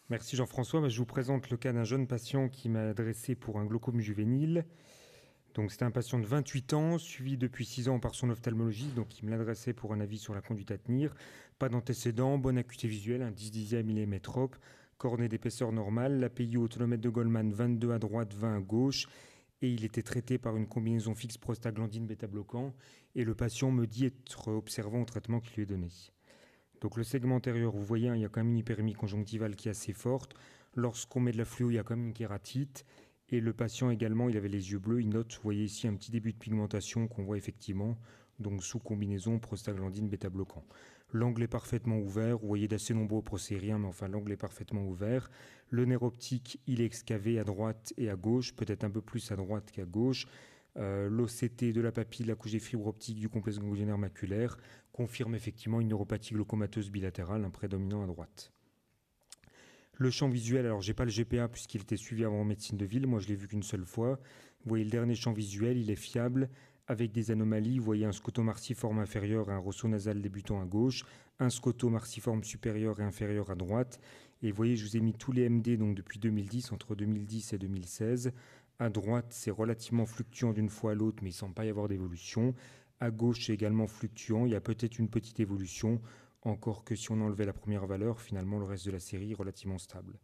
Merci Jean-François. Je vous présente le cas d'un jeune patient qui m'a adressé pour un glaucome juvénile. Donc c'était un patient de 28 ans, suivi depuis 6 ans par son ophtalmologiste, donc il me l'adressait pour un avis sur la conduite à tenir. Pas d'antécédents, bonne acuité visuelle, un 10 dixième millimétrope, cornée d'épaisseur normale, l'API autonomètre de Goldman 22 à droite, 20 à gauche, et il était traité par une combinaison fixe prostaglandine bêta-bloquant, et le patient me dit être observant au traitement qui lui est donné. Donc le segment antérieur, vous voyez, il y a quand même une hypermie conjonctivale qui est assez forte. Lorsqu'on met de la fluo, il y a quand même une kératite. Et le patient également, il avait les yeux bleus. Il note, vous voyez ici, un petit début de pigmentation qu'on voit effectivement, donc sous combinaison prostaglandine bêta-bloquant. L'angle est parfaitement ouvert. Vous voyez d'assez nombreux procériens, mais enfin l'angle est parfaitement ouvert. Le nerf optique, il est excavé à droite et à gauche, peut-être un peu plus à droite qu'à gauche. L'OCT de la papille, la couche des fibres optiques du complexe ganglionnaire maculaire confirme effectivement une neuropathie glaucomateuse bilatérale, un prédominant à droite. Le champ visuel, alors j'ai pas le GPA puisqu'il était suivi avant en médecine de ville, moi je l'ai vu qu'une seule fois. Vous voyez le dernier champ visuel, il est fiable, avec des anomalies. Vous voyez un scotum arciforme inférieur et un ressaut nasal débutant à gauche, un scotum arciforme supérieur et inférieur à droite. Et vous voyez, je vous ai mis tous les MD donc depuis 2010, entre 2010 et 2016. À droite, c'est relativement fluctuant d'une fois à l'autre, mais il ne semble pas y avoir d'évolution. À gauche, c'est également fluctuant. Il y a peut-être une petite évolution, encore que si on enlevait la première valeur, finalement, le reste de la série est relativement stable.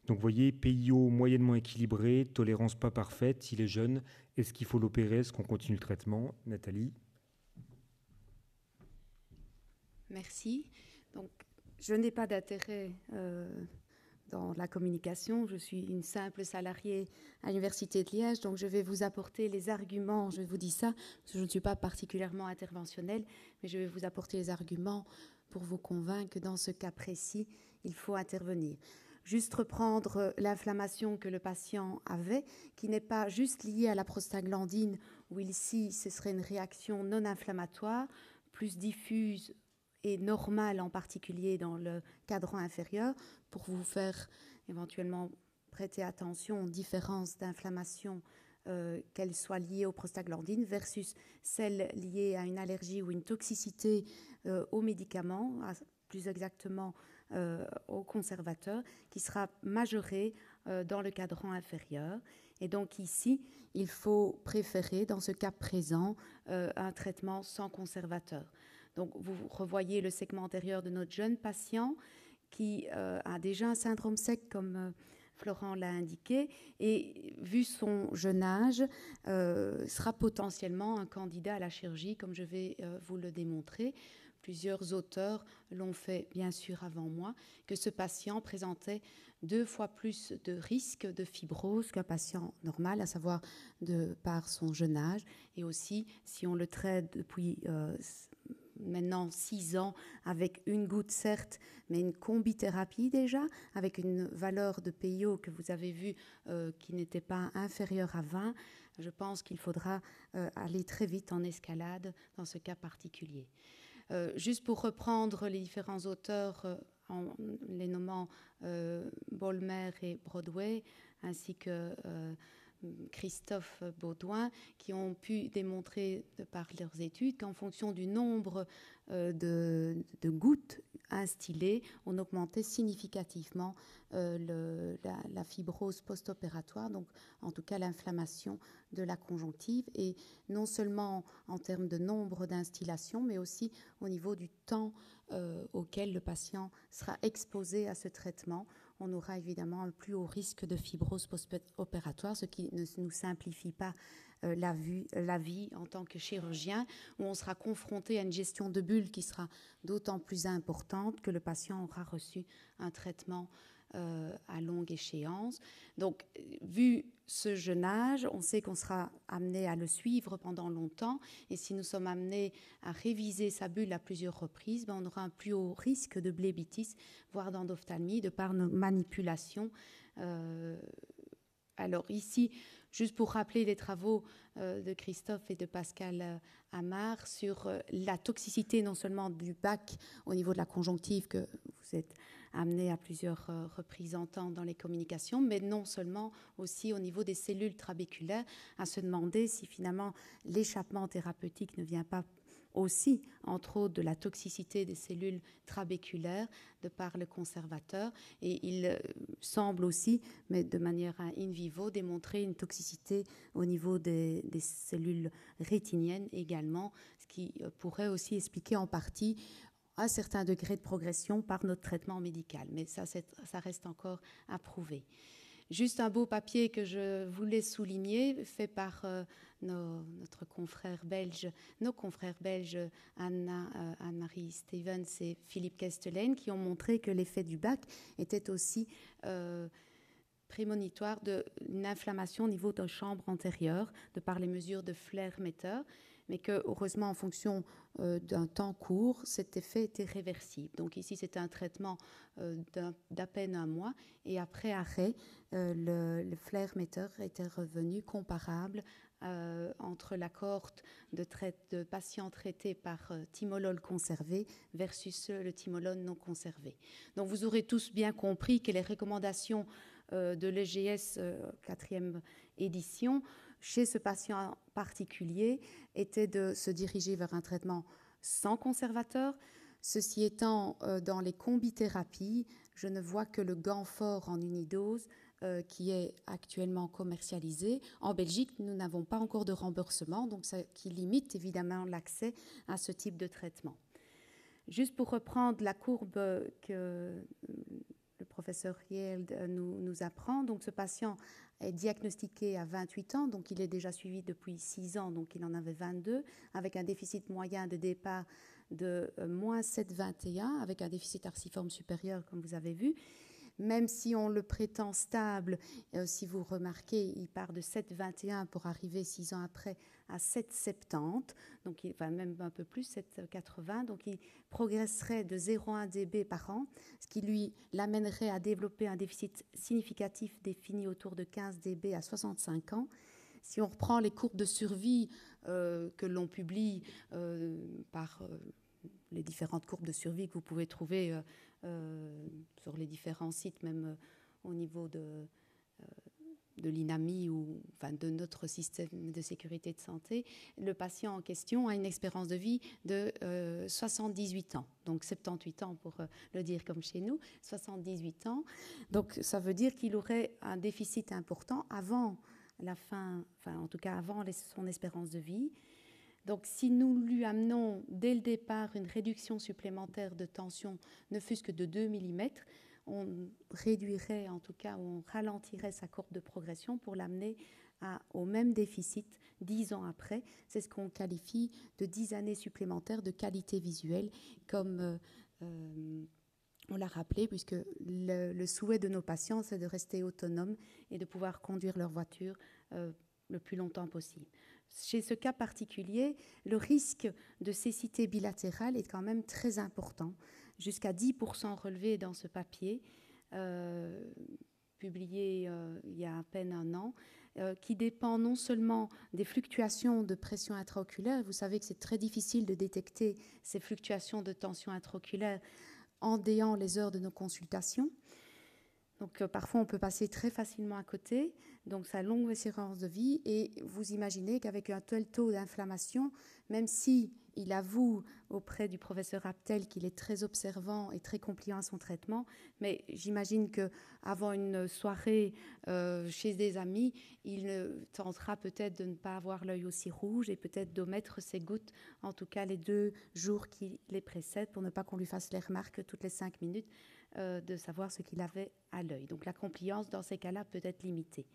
Donc, vous voyez, PIO moyennement équilibré, tolérance pas parfaite, il est jeune. Est-ce qu'il faut l'opérer? Est-ce qu'on continue le traitement? Nathalie? Merci. Donc, je n'ai pas d'intérêt dans la communication. Je suis une simple salariée à l'Université de Liège, donc je vais vous apporter les arguments. Je vous dis ça parce que je ne suis pas particulièrement interventionnelle, mais je vais vous apporter les arguments pour vous convaincre que dans ce cas précis, il faut intervenir. Juste reprendre l'inflammation que le patient avait, qui n'est pas juste liée à la prostaglandine, où ici, ce serait une réaction non inflammatoire, plus diffuse et normale, en particulier dans le cadran inférieur, pour vous faire éventuellement prêter attention aux différences d'inflammation, qu'elles soient liées aux prostaglandines versus celles liées à une allergie ou une toxicité aux médicaments, plus exactement au conservateur, qui sera majoré dans le cadran inférieur. Et donc ici, il faut préférer, dans ce cas présent, un traitement sans conservateur. Donc vous revoyez le segment antérieur de notre jeune patient qui a déjà un syndrome sec comme Florent l'a indiqué, et vu son jeune âge, sera potentiellement un candidat à la chirurgie, comme je vais vous le démontrer. Plusieurs auteurs l'ont fait bien sûr avant moi, que ce patient présentait 2 fois plus de risque de fibrose qu'un patient normal, à savoir de par son jeune âge, et aussi si on le traite depuis maintenant 6 ans, avec une goutte certes, mais une combithérapie déjà, avec une valeur de PIO que vous avez vu qui n'était pas inférieure à 20, je pense qu'il faudra aller très vite en escalade dans ce cas particulier. Juste pour reprendre les différents auteurs, en les nommant Bolmer et Broadway, ainsi que Christophe Baudouin, qui ont pu démontrer par leurs études qu'en fonction du nombre de gouttes instillées, on augmentait significativement la fibrose post-opératoire, donc en tout cas l'inflammation de la conjonctive, et non seulement en termes de nombre d'instillations, mais aussi au niveau du temps auquel le patient sera exposé à ce traitement. On aura évidemment un plus haut risque de fibrose post-opératoire, ce qui ne nous simplifie pas la vie en tant que chirurgien, où on sera confronté à une gestion de bulles qui sera d'autant plus importante que le patient aura reçu un traitement à longue échéance. Donc, vu ce jeune âge, on sait qu'on sera amené à le suivre pendant longtemps, et si nous sommes amenés à réviser sa bulle à plusieurs reprises, on aura un plus haut risque de blébitis, voire d'endophthalmie, de par nos manipulations. Alors ici, juste pour rappeler les travaux de Christophe et de Pascal Amar sur la toxicité non seulement du bac au niveau de la conjonctive que vous êtes amené à plusieurs reprises entendre dans les communications, mais non seulement aussi au niveau des cellules trabéculaires, à se demander si finalement l'échappement thérapeutique ne vient pas aussi, entre autres, de la toxicité des cellules trabéculaires de par le conservateur. Et il semble aussi, mais de manière in vivo, démontrer une toxicité au niveau des cellules rétiniennes également, ce qui pourrait aussi expliquer en partie un certain degré de progression par notre traitement médical. Mais ça reste encore à prouver. Juste un beau papier que je voulais souligner, fait par nos confrères belges Anne-Marie Stevens et Philippe Kestelen, qui ont montré que l'effet du BAC était aussi prémonitoire d'une inflammation au niveau de la chambre antérieure, de par les mesures de Flair-Metter, mais que, heureusement, en fonction d'un temps court, cet effet était réversible. Donc ici, c'était un traitement d'à peine un mois, et après arrêt, le Flair-Metter était revenu comparable entre la cohorte de patients traités par timolol conservé versus le timolol non conservé. Donc vous aurez tous bien compris que les recommandations de l'EGS 4e édition chez ce patient particulier était de se diriger vers un traitement sans conservateur. Ceci étant, dans les combithérapies, je ne vois que le Ganfort en unidose qui est actuellement commercialisé. En Belgique, nous n'avons pas encore de remboursement, donc ça qui limite évidemment l'accès à ce type de traitement. Juste pour reprendre la courbe que le professeur Yeld nous apprend, donc ce patient est diagnostiqué à 28 ans, donc il est déjà suivi depuis 6 ans, donc il en avait 22, avec un déficit moyen de départ de moins 7,21, avec un déficit arciforme supérieur, comme vous avez vu. Même si on le prétend stable, si vous remarquez, il part de 7,21 pour arriver 6 ans après à 7,70, donc il va même un peu plus, 7,80, donc il progresserait de 0,1 dB par an, ce qui lui l'amènerait à développer un déficit significatif défini autour de 15 dB à 65 ans. Si on reprend les courbes de survie que l'on publie par les différentes courbes de survie que vous pouvez trouver sur les différents sites, même au niveau de l'INAMI ou enfin, de notre système de sécurité de santé, le patient en question a une espérance de vie de 78 ans, donc 78 ans pour le dire comme chez nous, 78 ans. Donc ça veut dire qu'il aurait un déficit important avant la fin, enfin en tout cas avant son espérance de vie. Donc, si nous lui amenons dès le départ une réduction supplémentaire de tension, ne fût-ce que de 2 mm, on réduirait, en tout cas, on ralentirait sa courbe de progression pour l'amener au même déficit 10 ans après. C'est ce qu'on qualifie de 10 années supplémentaires de qualité visuelle, comme on l'a rappelé, puisque le souhait de nos patients, c'est de rester autonomes et de pouvoir conduire leur voiture le plus longtemps possible. Chez ce cas particulier, le risque de cécité bilatérale est quand même très important, jusqu'à 10% relevé dans ce papier, publié il y a à peine un an, qui dépend non seulement des fluctuations de pression intraoculaire, vous savez que c'est très difficile de détecter ces fluctuations de tension intraoculaire en déant les heures de nos consultations. Donc parfois on peut passer très facilement à côté, donc sa longue espérance de vie, et vous imaginez qu'avec un tel taux d'inflammation, même si il avoue auprès du professeur Aptel qu'il est très observant et très compliant à son traitement, mais j'imagine qu'avant une soirée chez des amis, il tentera peut-être de ne pas avoir l'œil aussi rouge et peut-être d'omettre ses gouttes, en tout cas les 2 jours qui les précèdent, pour ne pas qu'on lui fasse les remarques toutes les 5 minutes de savoir ce qu'il avait à l'œil. Donc la compliance dans ces cas-là peut être limitée.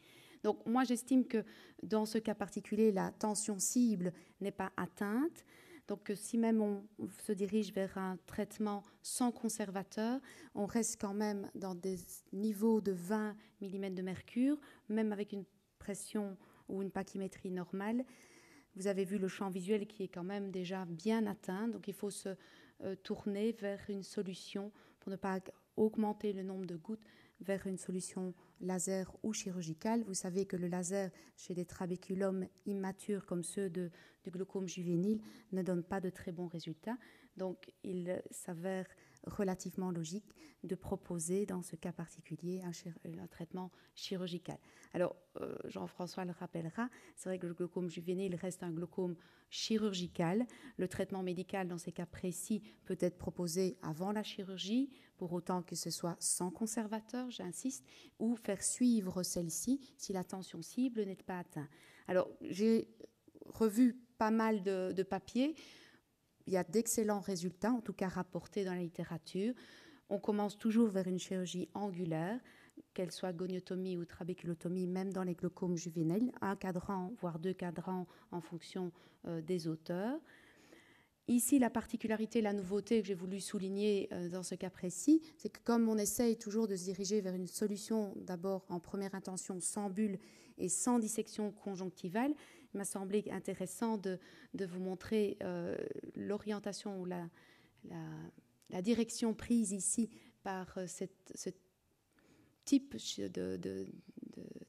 Donc moi j'estime que dans ce cas particulier, la tension cible n'est pas atteinte. Donc si même on se dirige vers un traitement sans conservateur, on reste quand même dans des niveaux de 20 mm de mercure, même avec une pression ou une pachymétrie normale. Vous avez vu le champ visuel qui est quand même déjà bien atteint, donc il faut se tourner vers une solution pour ne pas augmenter le nombre de gouttes, vers une solution laser ou chirurgicale. Vous savez que le laser chez des trabéculomes immatures comme ceux du glaucome juvénile ne donne pas de très bons résultats. Donc il s'avère relativement logique de proposer dans ce cas particulier un traitement chirurgical. Alors, Jean-François le rappellera, c'est vrai que le glaucome juvénile reste un glaucome chirurgical. Le traitement médical dans ces cas précis peut être proposé avant la chirurgie, pour autant que ce soit sans conservateur, j'insiste, ou faire suivre celle-ci si la tension cible n'est pas atteinte. Alors, j'ai revu pas mal de papiers. Il y a d'excellents résultats, en tout cas rapportés dans la littérature. On commence toujours vers une chirurgie angulaire, qu'elle soit goniotomie ou trabéculotomie, même dans les glaucomes juvéniles, un cadran, voire 2 cadrans en fonction des auteurs. Ici, la particularité, la nouveauté que j'ai voulu souligner dans ce cas précis, c'est que comme on essaye toujours de se diriger vers une solution, d'abord en première intention sans bulle et sans dissection conjonctivale, il m'a semblé intéressant de vous montrer l'orientation ou la direction prise ici par ce type de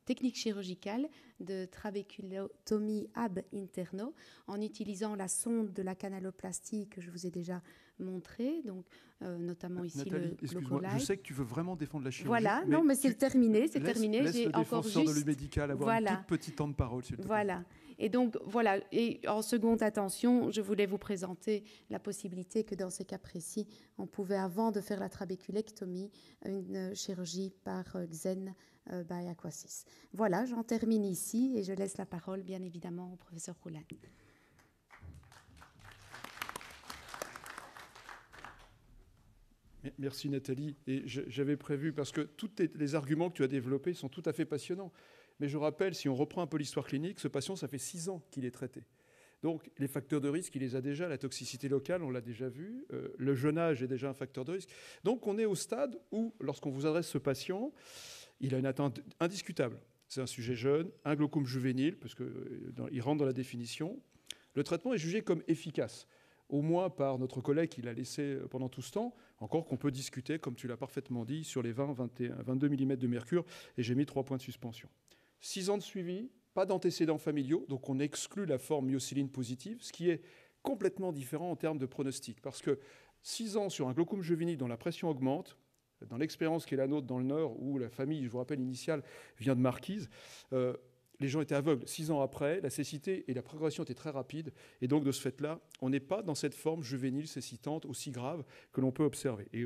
technique chirurgicale de trabéculotomie ab interno en utilisant la sonde de la canaloplastie que je vous ai déjà montrée, donc notamment ici Nathalie, le GlocoLife. Je sais que tu veux vraiment défendre la chirurgie. Voilà, non, mais c'est terminé, c'est terminé. Laisse J'ai le encore défenseur juste de l'U-Médical avoir un tout petit temps de parole, s'il te plaît. Voilà. Et donc, voilà. Et en seconde intention, je voulais vous présenter la possibilité que dans ces cas précis, on pouvait, avant de faire la trabéculectomie, une chirurgie par Xen by Aquasis. Voilà, j'en termine ici et je laisse la parole, bien évidemment, au professeur Roulin. Merci Nathalie. Et j'avais prévu, parce que tous les arguments que tu as développés sont tout à fait passionnants. Mais je rappelle, si on reprend un peu l'histoire clinique, ce patient, ça fait 6 ans qu'il est traité. Donc les facteurs de risque, il les a déjà. La toxicité locale, on l'a déjà vu. Le jeune âge est déjà un facteur de risque. Donc on est au stade où, lorsqu'on vous adresse ce patient, il a une atteinte indiscutable. C'est un sujet jeune, un glaucome juvénile, parce qu'il rentre dans la définition. Le traitement est jugé comme efficace, au moins par notre collègue qui l'a laissé pendant tout ce temps, encore qu'on peut discuter, comme tu l'as parfaitement dit, sur les 22 mm de mercure, et j'ai mis 3 points de suspension. 6 ans de suivi, pas d'antécédents familiaux, donc on exclut la forme myosiline positive, ce qui est complètement différent en termes de pronostic, parce que 6 ans sur un glaucome juvénile dont la pression augmente, dans l'expérience qui est la nôtre dans le Nord, où la famille, je vous rappelle, initiale, vient de Marquise, les gens étaient aveugles. 6 ans après, la cécité et la progression étaient très rapides. Et donc, de ce fait-là, on n'est pas dans cette forme juvénile cécitante aussi grave que l'on peut observer. Et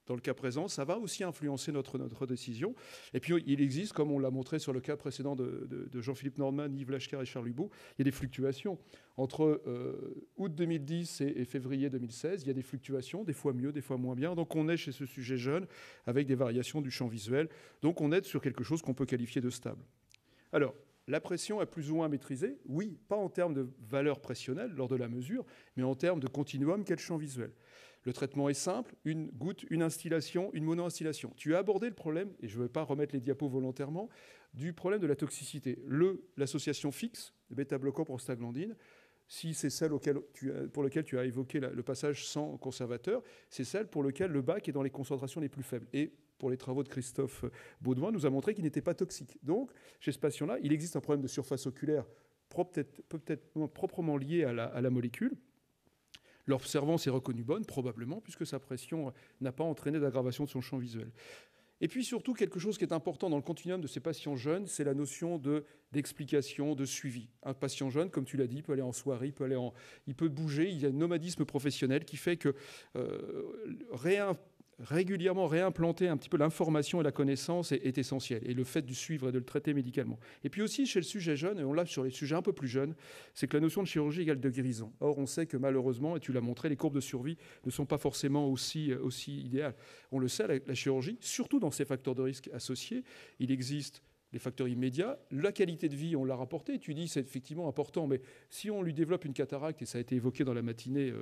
dans le cas présent, ça va aussi influencer notre décision. Et puis, il existe, comme on l'a montré sur le cas précédent de Jean-Philippe Nordman, Yves Lachker et Charles Hubot, il y a des fluctuations. Entre août 2010 et février 2016, il y a des fluctuations, des fois mieux, des fois moins bien. Donc, on est chez ce sujet jeune, avec des variations du champ visuel. Donc, on est sur quelque chose qu'on peut qualifier de stable. Alors, la pression est plus ou moins maîtrisée, oui, pas en termes de valeur pressionnelle lors de la mesure, mais en termes de continuum, quel champ visuel. Le traitement est simple, une goutte, une instillation, une mono-instillation. Tu as abordé le problème, et je ne vais pas remettre les diapos volontairement, du problème de la toxicité. L'association fixe, le bêta-bloquant prostaglandine, si c'est celle pour laquelle tu as évoqué le passage sans conservateur, c'est celle pour laquelle le BAC est dans les concentrations les plus faibles. Et pour les travaux de Christophe Baudouin, nous a montré qu'il n'était pas toxique. Donc, chez ce patient-là, il existe un problème de surface oculaire peut-être proprement lié à la molécule. L'observance est reconnue bonne, probablement, puisque sa pression n'a pas entraîné d'aggravation de son champ visuel. Et puis surtout, quelque chose qui est important dans le continuum de ces patients jeunes, c'est la notion d'explication, de suivi. Un patient jeune, comme tu l'as dit, il peut aller en soirée, il peut bouger, il y a un nomadisme professionnel qui fait que régulièrement réimplanter un petit peu l'information et la connaissance est essentiel. Et le fait de suivre et de le traiter médicalement. Et puis aussi, chez le sujet jeune, et on l'a sur les sujets un peu plus jeunes, c'est que la notion de chirurgie égale de guérison. Or, on sait que malheureusement, et tu l'as montré, les courbes de survie ne sont pas forcément aussi idéales. On le sait, la chirurgie, surtout dans ces facteurs de risque associés, il existe les facteurs immédiats, la qualité de vie, on l'a rapporté, tu dis c'est effectivement important, mais si on lui développe une cataracte, et ça a été évoqué dans la matinée,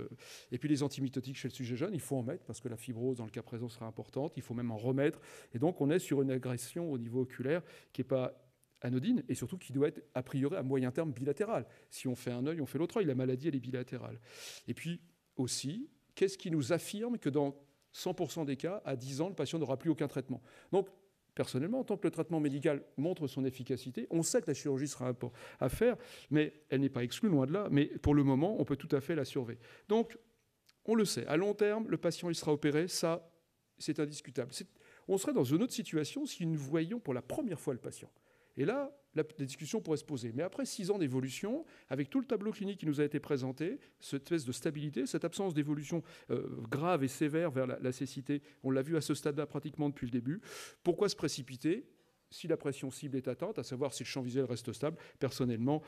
et puis les antimitotiques chez le sujet jeune, il faut en mettre, parce que la fibrose dans le cas présent sera importante, il faut même en remettre, et donc on est sur une agression au niveau oculaire qui n'est pas anodine, et surtout qui doit être a priori à moyen terme bilatérale. Si on fait un œil, on fait l'autre œil, la maladie elle est bilatérale. Et puis aussi, qu'est-ce qui nous affirme que dans 100% des cas, à 10 ans, le patient n'aura plus aucun traitement? Donc, personnellement, tant que le traitement médical montre son efficacité, on sait que la chirurgie sera à faire, mais elle n'est pas exclue, loin de là. Mais pour le moment, on peut tout à fait la surveiller. Donc, on le sait, à long terme, le patient il sera opéré, ça, c'est indiscutable. On serait dans une autre situation si nous voyions pour la première fois le patient. Et là, la discussion pourrait se poser. Mais après 6 ans d'évolution, avec tout le tableau clinique qui nous a été présenté, cette espèce de stabilité, cette absence d'évolution grave et sévère vers la cécité, on l'a vu à ce stade-là pratiquement depuis le début. Pourquoi se précipiter si la pression cible est atteinte, à savoir si le champ visuel reste stable? Personnellement,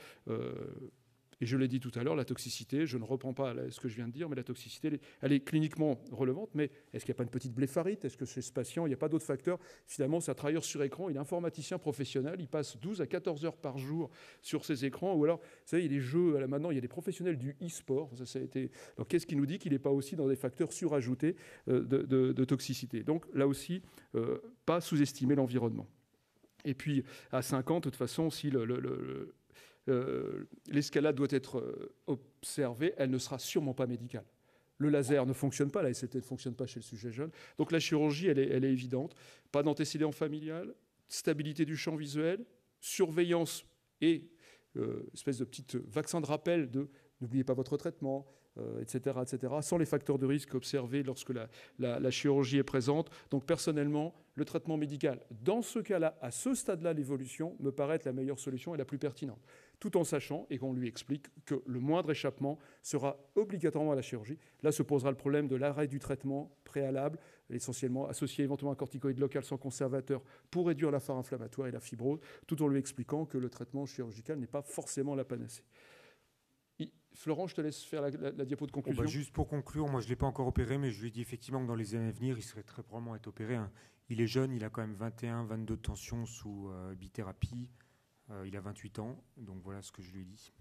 et je l'ai dit tout à l'heure, la toxicité, je ne reprends pas ce que je viens de dire, mais la toxicité, elle est cliniquement relevante. Mais est-ce qu'il n'y a pas une petite blépharite? Est-ce que chez ce patient, il n'y a pas d'autres facteurs? Finalement, c'est un travailleur sur écran, il est informaticien professionnel, il passe 12 à 14 heures par jour sur ses écrans. Ou alors, vous savez, il y a des jeux, maintenant, il y a des professionnels du e-sport. Ça a été... Donc, qu'est-ce qui nous dit qu'il n'est pas aussi dans des facteurs surajoutés de toxicité? Donc, là aussi, pas sous-estimer l'environnement. Et puis, à 5 ans, de toute façon, si l'escalade doit être observée, elle ne sera sûrement pas médicale. Le laser ne fonctionne pas, la SLT ne fonctionne pas chez le sujet jeune. Donc la chirurgie, elle est évidente. Pas d'antécédent familial, stabilité du champ visuel, surveillance et espèce de petit vaccin de rappel de n'oubliez pas votre traitement, etc., sans les facteurs de risque observés lorsque la chirurgie est présente. Donc personnellement, le traitement médical, dans ce cas-là, à ce stade-là, l'évolution me paraît être la meilleure solution et la plus pertinente, tout en sachant et qu'on lui explique que le moindre échappement sera obligatoirement à la chirurgie. Là se posera le problème de l'arrêt du traitement préalable, essentiellement associé éventuellement à un corticoïde local sans conservateur pour réduire la phare inflammatoire et la fibrose, tout en lui expliquant que le traitement chirurgical n'est pas forcément la panacée. Florent, je te laisse faire la diapo de conclusion. Juste pour conclure, moi je ne l'ai pas encore opéré, mais je lui ai dit effectivement que dans les années à venir, il serait très probablement être opéré. Il est jeune, il a quand même 21, 22 de tension sous bithérapie. Il a 28 ans, donc voilà ce que je lui ai dit.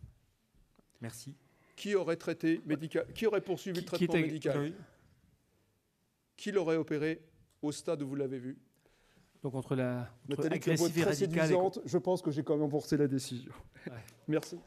Merci. Qui aurait qui aurait poursuivi le traitement médical? Qui l'aurait opéré au stade où vous l'avez vu? Donc entre agressive et radicale, je pense que j'ai quand même emporté la décision. Ouais. Merci.